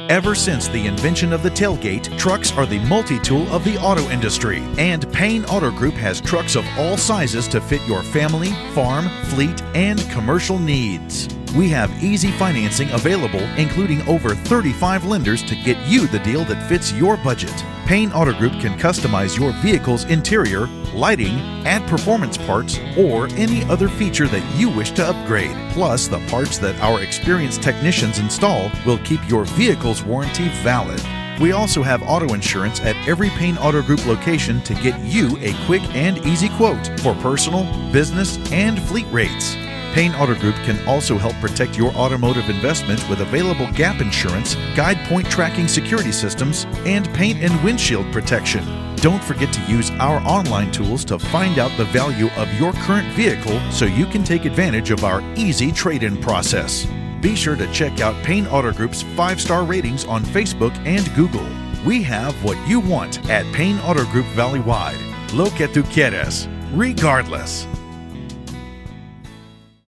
Ever since the invention of the tailgate, trucks are the multi-tool of the auto industry, and Payne Auto Group has trucks of all sizes to fit your family, farm, fleet, and commercial needs. We have easy financing available, including over 35 lenders to get you the deal that fits your budget. Payne Auto Group can customize your vehicle's interior, lighting, add performance parts, or any other feature that you wish to upgrade. Plus, the parts that our experienced technicians install will keep your vehicle's warranty valid. We also have auto insurance at every Payne Auto Group location to get you a quick and easy quote for personal, business, and fleet rates. Payne Auto Group can also help protect your automotive investment with available gap insurance, guide point tracking security systems, and paint and windshield protection. Don't forget to use our online tools to find out the value of your current vehicle so you can take advantage of our easy trade-in process. Be sure to check out Payne Auto Group's 5-star ratings on Facebook and Google. We have what you want at Payne Auto Group Valley-wide. Lo que tú quieres, regardless.